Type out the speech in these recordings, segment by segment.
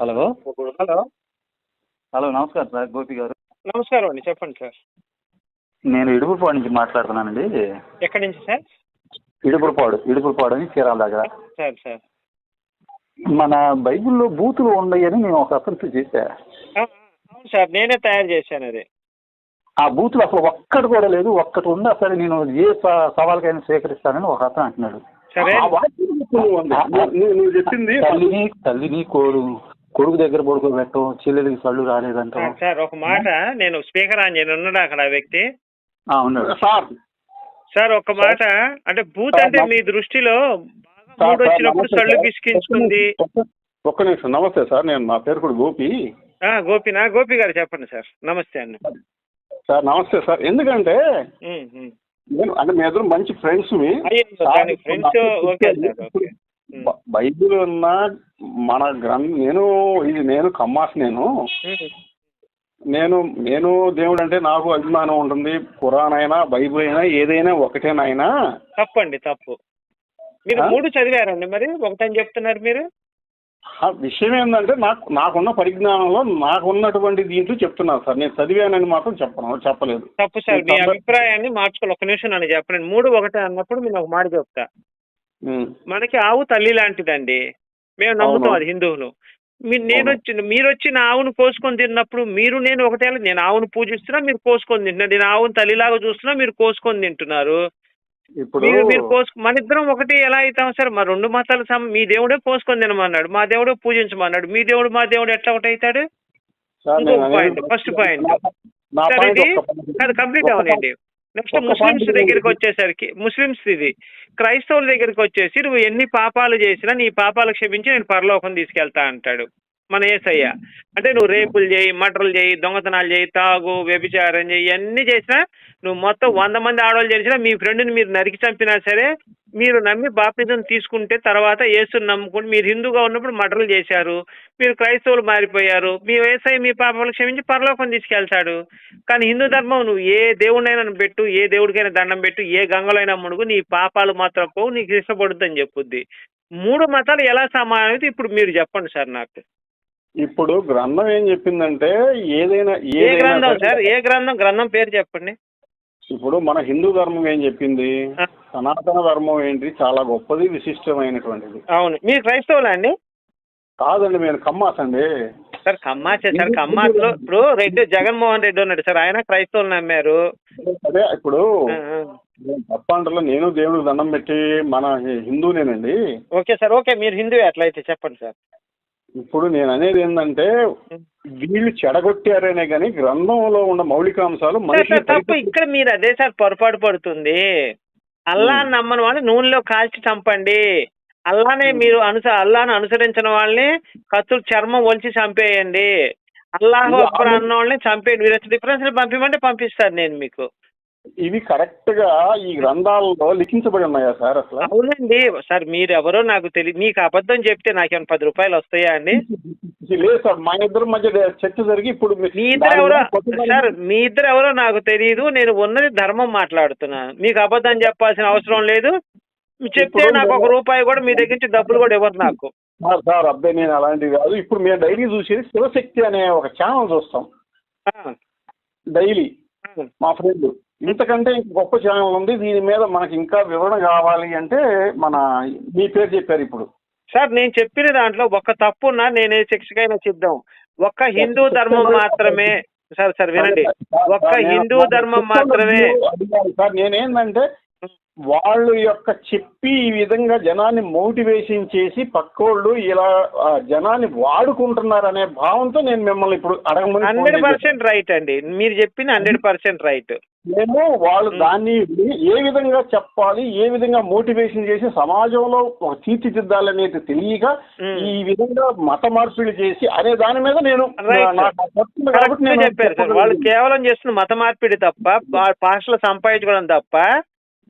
Hello. Hello. Hello, నమస్కారం sir, Gopi గారు. నమస్కారం అండి, చెప్పండి సార్. నేను ఇడుపులపాడు నుంచి మాట్లాడుతున్నానండి. ఎక్కడి నుంచి సార్? ఇడుపులపాడు అని చీరాల దగ్గర. సార్ సార్ మన బైబిల్లో బూతులు ఉన్నాయని నేను ఒక అసలు చేశా. అవును సార్, నేనే తయారు చేశాను అది. ఆ బూతులు అసలు ఒక్కటి కూడా లేదు, ఒక్కటి ఉందా సరే నేను ఏ సవాల్కైనా స్వీకరిస్తానని ఒక అతను అంటున్నాడు. సరే, నువ్వు చెప్పింది తల్లిని కొడుకు దగ్గర పడుకోబెట్టం, చెల్లెలకి కళ్ళు రాలేదంటాం. సార్ ఒక మాట, నేను స్పీకర్ ఆన్ చేయను, ఉన్నాడు అక్కడ ఆ వ్యక్తి. ఉన్నాడు సార్. సార్ ఒక మాట, అంటే బూత్ అంటే మీ దృష్టిలో బాగా మూడు వచ్చినప్పుడు కళ్ళు గిసికించుకుంది. ఒక్క నిమిషం. నమస్తే సార్, నేను నా పేరు కూడా గోపి. గోపి గారు చెప్పండి సార్. నమస్తే అండి సార్. నమస్తే సార్. ఎందుకంటే నేను అంటే మీ ఇద్దరు మంచి ఫ్రెండ్స్. బైబిల్ ఉన్న మన నేను కమ్మాస్. నేను దేవుడు అంటే నాకు అభిమానం ఉంటుంది. ఖురాన్ అయినా బైబిల్ అయినా ఏదైనా ఒకటేనాయనా. తప్పండి, తప్పు. మీరు మూడు చదివారండి, మరి ఒకటని చెప్తున్నారు మీరు. విషయం ఏంటంటే నాకున్న పరిజ్ఞానంలో నాకున్నటువంటి దీంట్లో చెప్తున్నారు సార్. నేను చదివానని మాత్రం చెప్పలేదు. తప్పు సార్, మీ అభిప్రాయాన్ని మార్చుకోవాలి. ఒక నిమిషం నన్ను చెప్పండి. మూడు ఒకటే అన్నప్పుడు నేను ఒక మాట చెప్తా. మనకి ఆవు తల్లి లాంటిదండి, మేము నమ్ముతాం అది, హిందువులు. మీరు వచ్చి నా ఆవును కోసుకొని తిన్నప్పుడు నేను ఒకటే. నేను ఆవును పూజిస్తున్నా, మీరు కోసుకొని తింటున్నారు. నేను ఆవును తల్లిలాగా చూస్తున్నా, మీరు కోసుకొని తింటున్నారు. మీరు మన ఇద్దరం ఒకటి ఎలా అవుతాం సార్? మా రెండు మతాలు మీ దేవుడే కోసుకొని తినమన్నాడు, మా దేవుడే పూజించమన్నాడు. మీ దేవుడు మా దేవుడు ఎట్లా ఒకటి అవుతాడు? ఇంకొక పాయింట్, ఫస్ట్ పాయింట్ సార్, ఇది అది కంప్లీట్ అవనండి. నెక్స్ట్ ముస్లిమ్స్ దగ్గరికి వచ్చేసరికి, ముస్లిమ్స్ ఇది క్రైస్తవుల దగ్గరికి వచ్చేసి, నువ్వు ఎన్ని పాపాలు చేసినా నీ పాపాలు క్షమించి నేను పరలోకం తీసుకెళ్తా అంటాడు మన యేసయ్య. అంటే నువ్వు రేపులు చేయి, మటర్లు చేయి, దొంగతనాలు చేయి, తాగు, వ్యభిచారం చేయి, ఇవన్నీ చేసినా, నువ్వు మొత్తం 100 మంది ఆడవాళ్ళు చేసినా, మీ ఫ్రెండ్ని మీరు నరికి చంపినా సరే, మీరు నమ్మి బాప్తిజం తీసుకుంటే తర్వాత యేసుని నమ్ముకుంటే, మీరు హిందూగా ఉన్నప్పుడు మటర్లు చేశారు, మీరు క్రైస్తవులు మారిపోయారు, మీ యేసయ్య మీ పాపాలు క్షమించి పరలోకం తీసుకెళ్తాడు. కానీ హిందూ ధర్మం, నువ్వు ఏ దేవుడినైనా పెట్టు, ఏ దేవుడికైనా దండం పెట్టు, ఏ గంగలో అయినా మునుగు, నీ పాపాలు మాత్రం పోవు, నీకు ఇష్టపడుద్దని చెప్పుద్ది. మూడు మతాలు ఎలా సమానమైతే ఇప్పుడు మీరు చెప్పండి సార్ నాకు. ఇప్పుడు గ్రంథం ఏం చెప్పిందంటే ఏదైనా ఏ గ్రంథం సార్? ఏ గ్రంథం పేరు చెప్పండి. ఇప్పుడు మన హిందూ ధర్మం ఏం చెప్పింది? సనాతన ధర్మం ఏంటి? చాలా గొప్పది, విశిష్టమైనటువంటిది. అవును. మీరు క్రైస్తవులా అండి? కాదండి, నేను కమ్మాస్ అండి. Sir కమ్మాసే sir. కమ్మాస్లో ఇప్పుడు జగన్మోహన్ రెడ్డి ఉన్నాడు సార్, ఆయన క్రైస్తవులు నమ్మారు. అదే ఇప్పుడు తప్పంటలో నేను దేవుడికి దండం పెట్టి మన హిందూనేనండి. ఓకే సార్, ఓకే, మీరు హిందువే అట్లయితే చెప్పండి సార్. ఇప్పుడు నేను అనేది ఏంటంటే, వీళ్ళు చెడగొట్టారనే కానీ గ్రంథంలో ఉన్న మౌలికాంశాలు తప్పు. ఇక్కడ మీరు అదే సార్ పొరపాటు పడుతుంది. అల్లా నమ్మని వాళ్ళని నూనెలో కాల్చి చంపండి, అల్లాను అనుసరించిన వాళ్ళని కత్తులు చర్మం ఒలిచి చంపేయండి, అల్లాహు అక్బర్ అన్న వాళ్ళని చంపేయండి. మీరు డిఫరెన్స్ పంపిమంటే పంపిస్తాను నేను మీకు. ఇవి కరెక్ట్ గా ఈ గ్రంథాలలో లిఖించబడి ఉన్నాయా సార్? అసలు అవునండి సార్. మీరు ఎవరో నాకు తెలియదు. మీకు అబద్ధం చెప్తే నాకేమైనా 10 రూపాయలు వస్తాయా అండి? లేదు సార్, మా ఇద్దరి మధ్య చర్చ జరిగి ఇప్పుడు మీ ఇద్దరు ఎవరో నాకు తెలియదు. నేను ఉన్నది ధర్మం మాట్లాడుతున్నాను. మీకు అబద్ధం చెప్పాల్సిన అవసరం లేదు. చెప్తే నాకు 1 రూపాయి కూడా మీ దగ్గర నుంచి డబ్బులు కూడా ఇవ్వరు నాకు. సార్ అబ్బాయి, నేను అలాంటివి కాదు. ఇప్పుడు మేము డైలీ చూసేది శివశక్తి అనే ఒక ఛానల్ చూస్తాం డైలీ, మా ఫ్రెండ్. ఇంతకంటే గొప్ప ఛానల్ ఉంది, దీని మీద మనకి ఇంకా వివరణ కావాలి అంటే మీ పేరు చెప్పారు ఇప్పుడు. సార్ నేను చెప్పిన దాంట్లో ఒక తప్పున్నా నేనే శిక్షకైనా సిద్ధం. ఒక్క హిందూ ధర్మం మాత్రమే సార్ వినండి, ఒక్క హిందూ ధర్మం మాత్రమే. సార్ నేనేంటంటే, వాళ్ళు చెప్పి ఈ విధంగా జనాన్ని మోటివేషన్ చేసి పక్కోళ్ళు ఇలా జనాన్ని వాడుకుంటున్నారు అనే భావంతో నేను మిమ్మల్ని ఇప్పుడు అడగమని. 100% రైట్ అండి, మీరు చెప్పింది 100% రైట్. మేము వాళ్ళు దాన్ని ఏ విధంగా చెప్పాలి, ఏ విధంగా మోటివేషన్ చేసి సమాజంలో ఒక తీర్చిదిద్దాలనేది తెలియక ఈ విధంగా మత మార్పిడి చేసి అనే దాని మీద నేను చెప్పారు సార్. వాళ్ళు కేవలం చేస్తున్న మత మార్పిడి తప్ప, పాస్టర్లు సంపాదించుకోవడం తప్ప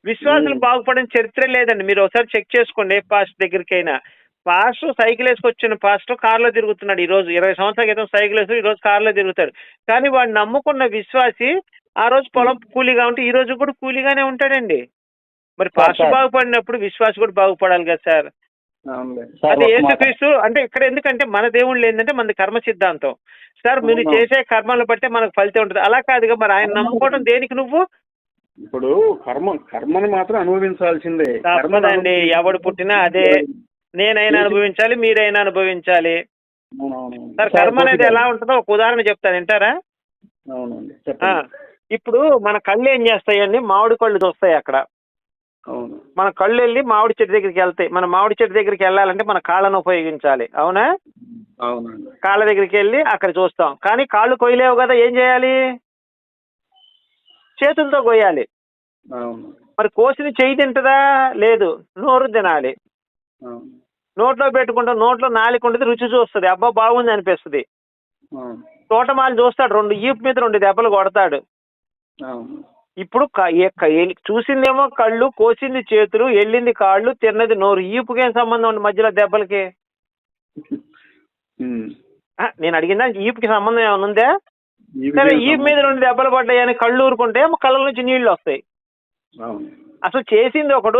విశ్వాసులు బాగుపడిన చరిత్ర లేదండి. మీరు ఒకసారి చెక్ చేసుకోండి. ఏ పాస్టర్ దగ్గరికైనా, పాస్టర్ సైకిల్ వేసుకొచ్చిన పాస్టర్ కారులో తిరుగుతున్నాడు. ఈ రోజు 20 సంవత్సరాల క్రితం సైకిల్ వేసుకుని ఈ రోజు కారులో తిరుగుతాడు. కానీ వాడు నమ్ముకున్న విశ్వాసి ఆ రోజు పొలం కూలీగా ఉంటే ఈ రోజు కూడా కూలీగానే ఉంటాడండి. మరి పాస్టర్ బాగుపడినప్పుడు విశ్వాసి కూడా బాగుపడాలి కదా సార్. అది యేసుక్రీస్తు అంటే ఇక్కడ ఎందుకంటే మన దేవుళ్ళు ఏంటంటే మనది కర్మ సిద్ధాంతం సార్. మీరు చేసే కర్మలను బట్టే మనకు ఫలితం ఉంటుంది. అలా కాదుగా మరి ఆయన నమ్ముకోవడం దేనికి నువ్వు? ఇప్పుడు కర్మని మాత్రం అనుభవించాల్సిందే. తప్పదండి, ఎవడు పుట్టినా అదే. నేనైనా అనుభవించాలి, మీరైనా అనుభవించాలి సార్. కర్మ అనేది ఎలా ఉంటుందో ఒక ఉదాహరణ చెప్తాను, వింటారా? ఇప్పుడు మన కళ్ళు ఏం చేస్తాయండి? మామిడి కళ్ళు వస్తాయి అక్కడ. మన కళ్ళు వెళ్ళి మామిడి చెట్టు దగ్గరికి వెళ్తాయి. మన మామిడి చెట్టు దగ్గరికి వెళ్ళాలంటే మన కాళ్ళను ఉపయోగించాలి, అవునా? కాళ్ళ దగ్గరికి వెళ్ళి అక్కడ చూస్తాం. కానీ కాళ్ళు కొయ్యలేవు కదా, ఏం చేయాలి? చేతులతో కొయ్యాలి. మరి కోసిన చెయ్యి తింటుందా? లేదు, నోరు తినాలి. నోట్లో పెట్టుకుంటాం, నోట్లో నాలుక ఉంటుంది, రుచి చూస్తుంది, అబ్బా బాగుంది అనిపిస్తుంది. తోటమాలి చూస్తాడు, 2 ఈపు మీద 2 దెబ్బలు కొడతాడు. ఇప్పుడు చూసిందేమో కళ్ళు, కోసింది చేతులు, వెళ్ళింది కాళ్ళు, తిన్నది నోరు. ఈపుకేం సంబంధం ఉంది మధ్యలో దెబ్బలకి? నేను అడిగిందా ఈపుకి సంబంధం ఏమైనా ఉందా? సరే, ఈపు మీద 2 దెబ్బలు పడ్డాయని కళ్ళు ఊరుకుంటే కళ్ళ నుంచి నీళ్లు వస్తాయి. అసలు చేసింది ఒకడు,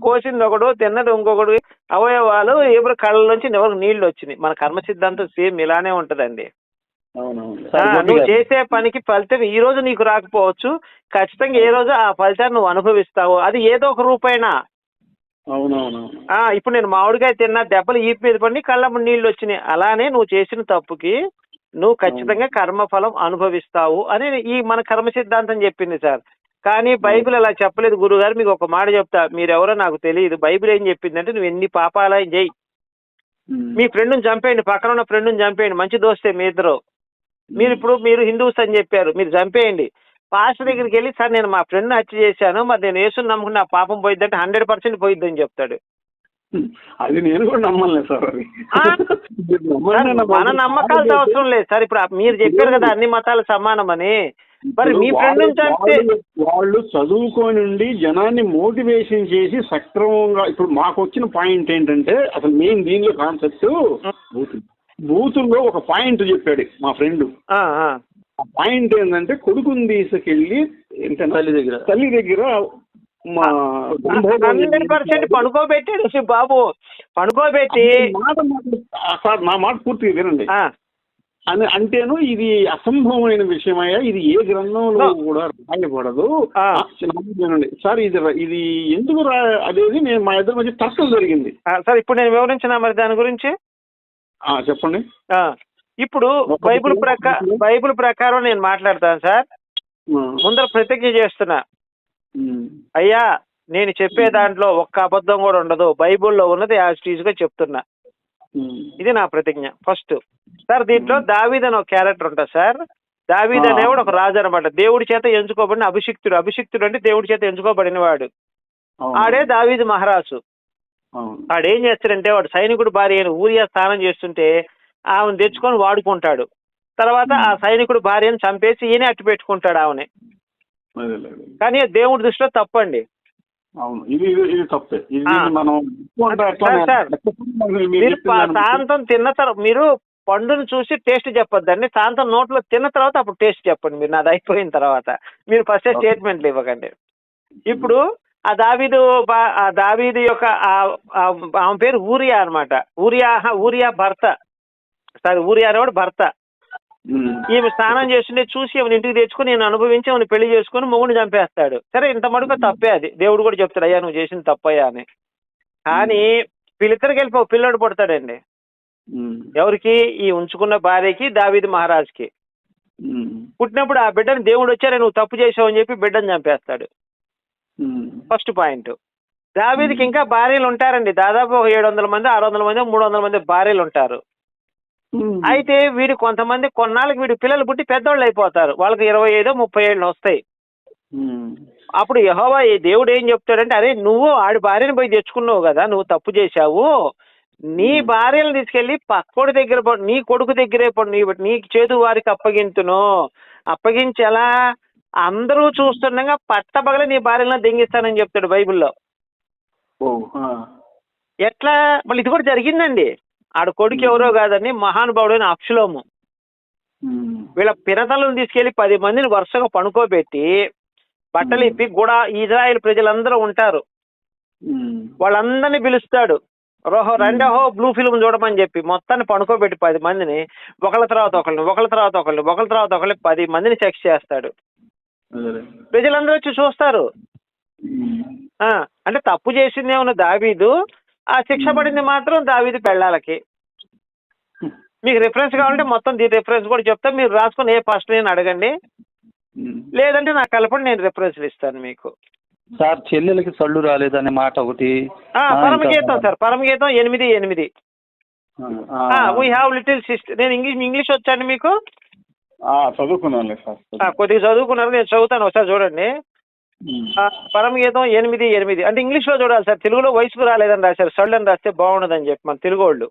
కోసింది ఒకడు, తిన్నది ఇంకొకడు. అవయవాలు ఇప్పుడు కళ్ళ నుంచి ఎవరికి నీళ్లు వచ్చినాయి. మన కర్మ సిద్ధాంతం సేమ్ ఇలానే ఉంటదండి. నువ్వు చేసే పనికి ఫలితం ఈ రోజు నీకు రాకపోవచ్చు, ఖచ్చితంగా ఏ రోజు ఆ ఫలితాన్ని నువ్వు అనుభవిస్తావు. అది ఏదో ఒక రూపైనా. ఇప్పుడు నేను మామిడికాయ తిన్నా, దెబ్బలు ఈపు మీద పడి కళ్ళ నీళ్లు వచ్చినాయి. అలానే నువ్వు చేసిన తప్పుకి నువ్వు ఖచ్చితంగా కర్మఫలం అనుభవిస్తావు అని ఈ మన కర్మ సిద్ధాంతం చెప్పింది సార్. కానీ బైబిల్ అలా చెప్పలేదు గురుగారు. మీకు ఒక మాట చెప్తా, మీరెవరో నాకు తెలియదు. బైబిల్ ఏం చెప్పిందంటే నువ్వు ఎన్ని పాపాలు చేయి, మీ ఫ్రెండ్ని చంపేయండి, పక్కన ఉన్న ఫ్రెండ్ని చంపేయండి, మంచి దోస్తే మీ ఇద్దరు. మీరు హిందూస్ అని చెప్పారు, మీరు చంపేయండి. పాస్టర్ దగ్గరికి వెళ్ళి సార్ నేను మా ఫ్రెండ్ని హత్య చేశాను, మరి నేను యేసుని నమ్ముకుని నా పాపం పోయిద్దంటే 100% పోయిద్దని చెప్తాడు. అది నేను కూడా నమ్మలేదు సార్. మన నమ్మకాలతో అవసరం లేదు సార్. ఇప్పుడు మీరు చెప్పారు కదా అన్ని మతాలు సమానమని. మరి మీ ఫ్రెండ్ చంపితే వాళ్ళు చదువుకొని జనాన్ని మోటివేషన్ చేసి సక్రమంగా. ఇప్పుడు మాకు వచ్చిన పాయింట్ ఏంటంటే అసలు మెయిన్ దీనిలో కాన్సెప్ట్ బూతుల్లో ఒక పాయింట్ చెప్పాడు మా ఫ్రెండ్. పాయింట్ ఏంటంటే కొడుకుని తీసుకెళ్ళి తల్లి దగ్గర 100% పడుకోబెట్టాడు బాబు. పడుకోబెట్టి సార్ నా మాట పూర్తిగా వినండి. అంటేను ఇది అసంభవమైన విషయమయ్యా, ఇది ఏ గ్రంథంలో కూడా రాయకూడదు సార్. ఇది ఎందుకు అనేది నేను మా ఇద్దరి మధ్య తర్కం జరిగింది సార్. ఇప్పుడు నేను వివరించిన మరి దాని గురించి చెప్పండి. ఇప్పుడు బైబిల్ ప్రకారం నేను మాట్లాడతాను సార్. ముందర ప్రతిజ్ఞ చేస్తున్నా, అయ్యా నేను చెప్పే దాంట్లో ఒక్క అబద్ధం కూడా ఉండదు, బైబిల్లో ఉన్నది యాజ్ టీజ్ గా చెప్తున్నా. ఇది నా ప్రతిజ్ఞ. ఫస్ట్ సార్, దీంట్లో దావీద్ అని ఒక క్యారెక్టర్ ఉంటుంది సార్. దావీద్ అనేవాడు ఒక రాజు అనమాట, దేవుడి చేత ఎంచుకోబడిన అభిషిక్తుడు. అభిషిక్తుడు అంటే దేవుడి చేత ఎంచుకోబడిన వాడు. ఆడే దావీదు మహారాజు. ఆడేం చేస్తాడంటే వాడు సైనికుడు భార్య అయిన ఊరియా స్నానం చేస్తుంటే ఆమెను తెచ్చుకొని వాడుకుంటాడు. తర్వాత ఆ సైనికుడు భార్యను చంపేసి ఈయనే అట్టు పెట్టుకుంటాడు ఆమెని. కానీ దేవుడి దృష్టిలో తప్పండి. మీరు సాయంత్రం తిన్న తర్వాత మీరు పండును చూసి టేస్ట్ చెప్పొద్దండి. సాయంత్రం నోట్లో తిన్న తర్వాత అప్పుడు టేస్ట్ చెప్పండి. మీరు నాది అయిపోయిన తర్వాత మీరు ఫస్ట్ స్టేట్మెంట్లు ఇవ్వకండి. ఇప్పుడు ఆ దావీదు యొక్క ఆమె పేరు ఊరియా అనమాట. ఊరియా భర్త. సారీ, ఊరియా అనేవాడు భర్త. ఈమె స్నానం చేస్తుంటే చూసి ఆమెను ఇంటికి తెచ్చుకుని నేను అనుభవించి ఆమెను పెళ్లి చేసుకుని మొగుడిని చంపేస్తాడు. సరే, ఇంత మటుకు తప్పే, అది దేవుడు కూడా చెప్తాడు అయ్యా నువ్వు చేసిన తప్పయ్యా అని. కానీ వీళ్ళిద్దరికి వెళ్ళిపో పిల్లడు పుడతాడండి. ఎవరికి? ఈ ఉంచుకున్న భార్యకి, దావీదు మహారాజుకి. పుట్టినప్పుడు ఆ బిడ్డని దేవుడు వచ్చారే నువ్వు తప్పు చేసావు అని చెప్పి బిడ్డను చంపేస్తాడు. First point. దావీదుకి ఇంకా భార్యలు ఉంటారండి, దాదాపు 700 మంది, 600 మంది, 300 మంది భార్యలు ఉంటారు. అయితే వీడు కొంతమంది కొన్నాళ్ళకి వీడి పిల్లలు పుట్టి పెద్దోళ్ళు అయిపోతారు. వాళ్ళకి 25-30 ఏళ్ళు వస్తాయి. అప్పుడు యెహోవా దేవుడు ఏం చెప్తాడంటే, అరే నువ్వు ఆడి భార్యను పోయి తెచ్చుకున్నావు కదా, నువ్వు తప్పు చేశావు, నీ భార్యను తీసుకెళ్లి పక్కోడి దగ్గర నీ కొడుకు దగ్గరే నీ చేతు వారికి అప్పగింతును. అప్పగించేలా అందరూ చూస్తుండగా పట్టపగల నీ భార్యలను దెంగిస్తానని చెప్తాడు బైబిల్లో. ఎట్లా? మళ్ళీ ఇది కూడా జరిగిందండి. ఆడ కొడుకు ఎవరో కాదని మహానుభావుడైన అబ్షలోము వీళ్ళ పిరతలను తీసుకెళ్లి 10 మందిని వరుసగా పనుకోబెట్టి బట్టలు ఇప్పి కూడా ఇజ్రాయెల్ ప్రజలందరూ ఉంటారు. వాళ్ళందరినీ పిలుస్తాడు, రండి బ్లూ ఫిల్మ్ చూడమని చెప్పి మొత్తాన్ని పడుకోబెట్టి 10 మందిని ఒకళ్ళ తర్వాత ఒకళ్ళని 10 మందిని సెక్స్ చేస్తాడు. ప్రజలందరూ వచ్చి చూస్తారు. అంటే తప్పు చేసింది ఏమన్నా దావీదు, ఆ శిక్ష పడింది మాత్రం దావీదు పెళ్ళాలకి. మీకు రిఫరెన్స్ కావాలంటే మొత్తం దీని రిఫరెన్స్ కూడా చెప్తా, మీరు రాసుకొని ఏ ఫస్ట్ నేను అడగండి, లేదంటే నాకు కలపండి, నేను రిఫరెన్స్లు ఇస్తాను మీకు. సార్ చెల్లెలకి సళ్ళు రాలేదనే మాట ఒకటి. పరమగీతం సార్, పరమగీతం 8:8. We have little sister. నేను ఇంగ్లీష్ వచ్చాండి మీకు? చదువుకున్నాను సార్. కొద్దిగా చదువుకున్నారు, నేను చదువుతాను, ఒకసారి చూడండి. పరమగీతం 8:8 అంటే ఇంగ్లీష్ లో చూడాలి సార్, తెలుగులో వయసుకు రాలేదని రాశారు, సళ్ళు అని రాస్తే బాగుండదని చెప్పి మన తెలుగు వాళ్ళు.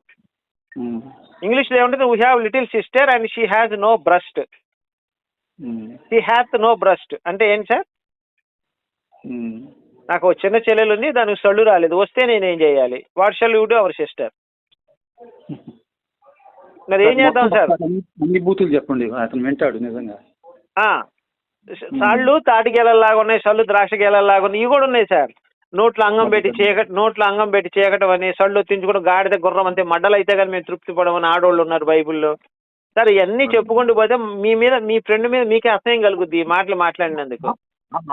ఇంగ్లీష్ లో ఏమంటే we have little sister and she has no breast. She has no breast అంటే ఏంటి సార్? నాకు చిన్న చెల్లెలు ఉంది, దానికి సళ్ళు రాలేదు, వస్తే నేనేం చేయాలి? What shall you do hour sister? మరి ఏం చేద్దాం సార్? అన్ని బూతులు చెప్పండి, అతను వింటాడు నిజంగా. సాళ్ళు తాటి గెలల్లాగా ఉన్నాయి, సళ్ళు ద్రాక్ష గెలల్లాగా ఉన్నాయి, ఇవి కూడా ఉన్నాయి సార్. నోట్లో అంగం పెట్టి చీకటం అని, సళ్ళు తించుకోవడం, గాడిద గుర్రం అంతే మడ్డలు అయితే కానీ మేము తృప్తి పడమని ఆడోళ్ళు ఉన్నారు బైబుల్లో. సార్ ఇవన్నీ చెప్పుకుంటూ పోతే మీ ఫ్రెండ్ మీద మీకే అసహ్యం కలుగుద్ది ఈ మాటలు మాట్లాడినందుకు.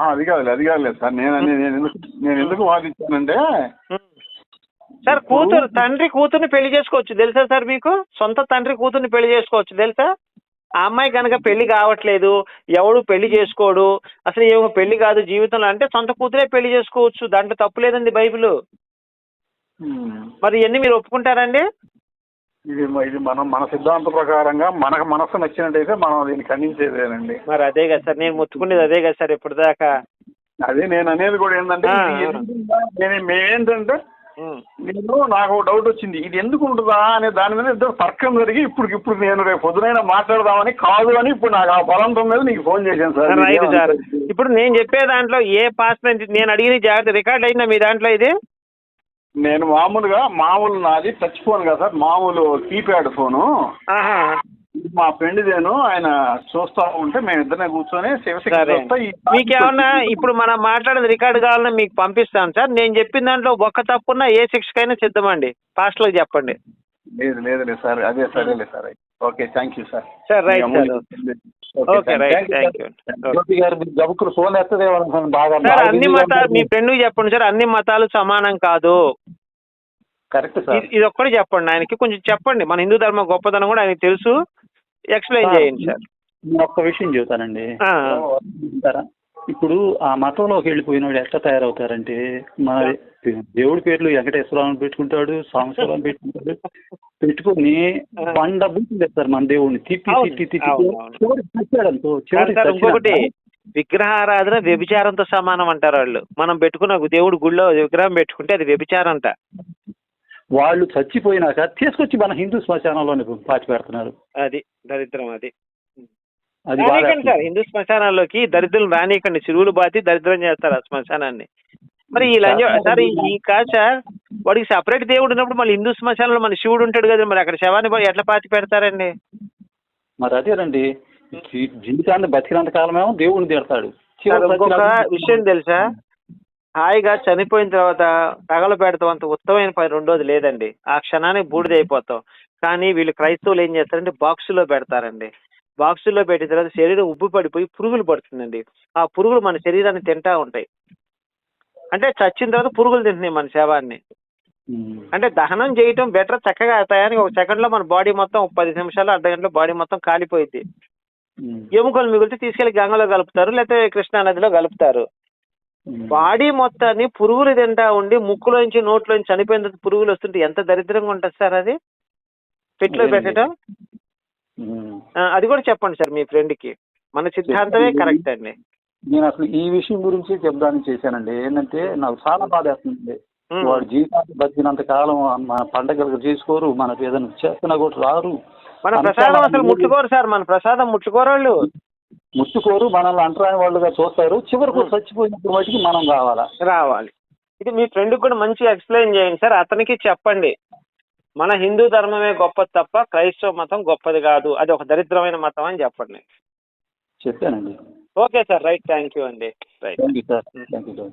అది కాదులేదు సార్, నేను ఎందుకు వాదించానంటే సార్ తండ్రి కూతుర్ని పెళ్లి చేసుకోవచ్చు తెలుసా సార్ మీకు? సొంత తండ్రి కూతుర్ని పెళ్లి చేసుకోవచ్చు తెలుసా? ఆ అమ్మాయి కనుక పెళ్లి కావట్లేదు, ఎవడు పెళ్లి చేసుకోడు, అసలు ఏమో పెళ్లి కాదు జీవితంలో అంటే సొంత కూతురే పెళ్లి చేసుకోవచ్చు, దాంట్లో తప్పు లేదండి బైబిల్. మరి ఇవన్నీ మీరు ఒప్పుకుంటారండి? ఇది మన సిద్ధాంత ప్రకారంగా మనకు మనసు నచ్చినట్టయితే మనం దీన్ని ఖండించేదేనండి. మరి అదే కదా సార్, నేను ముట్టుకునేది అదే కదా సార్ ఇప్పటిదాకా. అదే నేను అనేది కూడా ఏంటంటే మేమేంటంటే నాకు డౌట్ వచ్చింది, ఇది ఎందుకు ఉంటుందా అనే దాని మీద ఇద్దరు తర్కం జరిగి ఇప్పుడు నేను రేపు పొద్దునైనా మాట్లాడదామని కాదు అని ఇప్పుడు నాకు ఆ బలంతం మీద నీకు ఫోన్ చేశాను సార్. రైట్ సార్, ఇప్పుడు నేను చెప్పే దాంట్లో ఏ పాస్ నేను అడిగిన జాగ్రత్త రికార్డ్ అయిందా మీ దాంట్లో? ఇది నేను మామూలు నాది టచ్ ఫోన్ కదా సార్, మామూలు కీప్యాడ్ ఫోను. మా ఫ్రెండ్దేను, ఆయన చూస్తా ఉంటే మేము ఇద్దరినే కూర్చొని మీకేమన్నా ఇప్పుడు మనం మాట్లాడేది రికార్డు కావాలన్నా మీకు పంపిస్తాను సార్. నేను చెప్పిన దాంట్లో ఒక్క తప్పున్నా ఏ శిక్షకైనా సిద్ధమండి, పాస్టర్లకు చెప్పండి. లేదు సార్, అదే సరే sir. Okay, thank you sir. Sir right sir, okay right, thank you. Sir అన్ని మతాలు మీ ఫ్రెండ్కి చెప్పండి సార్, అన్ని మతాలు సమానం కాదు. కరెక్ట్ సార్, ఇది ఒక్కటి చెప్పండి ఆయనకి, కొంచెం చెప్పండి, మన హిందూ ధర్మం గొప్పదనం కూడా ఆయనకి తెలుసు, ఎక్స్ప్లెయిన్ చేయండి సార్. నేను ఒక్క విషయం చెబుతానండి. ఇప్పుడు ఆ మతంలోకి వెళ్ళిపోయినోడు ఎట్లా తయారవుతారంటే, మా దేవుడి పేర్లు వెంకటేశ్వరరావు పెట్టుకుంటాడు, సాంబశివరావు పెట్టుకుంటాడు, పెట్టుకుని బండ బూతులు చెప్తారు మన దేవుడిని తిప్పి ఇంకొకటి విగ్రహారాధన వ్యభిచారంతో సమానం అంటారు వాళ్ళు. మనం పెట్టుకున్న దేవుడి గుళ్ళో విగ్రహం పెట్టుకుంటే అది వ్యభిచారం అంట. వాళ్ళు చచ్చిపోయినాక తీసుకొచ్చి మన హిందూ శ్మశానంలోనే పాతి పెడుతున్నారు. అది దరిద్రం. అది రానికండి సార్, హిందూ శ్మశానాల్లోకి దరిద్రులు రానికండి, చెరువులు బాతి దరిద్రం చేస్తారు ఆ శ్మశానాన్ని. మరి ఈ సార్ ఈ కాదు సార్, వాడికి సపరేట్ దేవుడు ఉన్నప్పుడు మళ్ళీ హిందూ శ్మశానంలో మన శివుడు ఉంటాడు కదా, మరి అక్కడ శవాన్ని ఎట్లా పాతి పెడతారండి? మరి అదేనండి, జీవితాన్ని బతికినంత కాలమేమో దేవుడిని తిడతాడు. ఇంకొక విషయం తెలుసా, హాయిగా చనిపోయిన తర్వాత తగలబెడతాం అంత ఉత్తమైన పని రెండోది లేదండి, ఆ క్షణానికి బూడిదైపోతాం. కానీ వీళ్ళు క్రైస్తవులు ఏం చేస్తారంటే బాక్సులో పెడతారండి. బాక్సుల్లో పెట్టిన తర్వాత శరీరం ఉబ్బు పడిపోయి పురుగులు పడుతుందండి. ఆ పురుగులు మన శరీరాన్ని తింటా ఉంటాయి. అంటే చచ్చిన తర్వాత పురుగులు తింటున్నాయి మన శవాన్ని. అంటే దహనం చేయటం బెటర్, చక్కగా అవుతాయని ఒక సెకండ్లో మన బాడీ మొత్తం 10 నిమిషాలు అర్ధగంటలో బాడీ మొత్తం కాలిపోయింది. ఎముకలు మిగిలితే తీసుకెళ్లి గంగలో కలుపుతారు, లేకపోతే కృష్ణా నదిలో కలుపుతారు. బాడీ మొత్తాన్ని పురుగులు తింటా ఉండి ముక్కులోంచి నోట్లోంచి చనిపోయిన తర్వాత పురుగులు వస్తుంటే ఎంత దరిద్రంగా ఉంటుంది సార్ అది పెట్లో పెట్టడం. అది కూడా చెప్పండి సార్ మీ ఫ్రెండ్కి, మన సిద్ధాంతమే కరెక్ట్ అండి. నేను అసలు ఈ విషయం గురించి చెప్దామని చేశానండి. ఏంటంటే నాకు చాలా బాధ వేస్తుంది, వాడు జీవితాన్ని బతికినంత కాలం మన పండగలు చేసుకోరు, మనకు ఏదైనా చేస్తున్నా కూడా రారు, మన ప్రసాదం అసలు ముట్టుకోరు సార్, మన ప్రసాదం ముట్టుకోరు, వాళ్ళు ముట్టుకోరు, మనల్ని అంటరాని వాళ్ళుగా చూస్తారు. చివరికి చచ్చిపోయినప్పుడు వాటికి మనం రావాలి. ఇది మీ ఫ్రెండ్కి కూడా మంచిగా ఎక్స్ప్లెయిన్ చేయండి సార్, అతనికి చెప్పండి మన హిందూ ధర్మమే గొప్పది తప్ప క్రైస్తవ మతం గొప్పది కాదు, అది ఒక దరిద్రమైన మతం అని చెప్పండి. చెప్పానండి. Okay sir, right, thank you అండి. Right, thank you sir.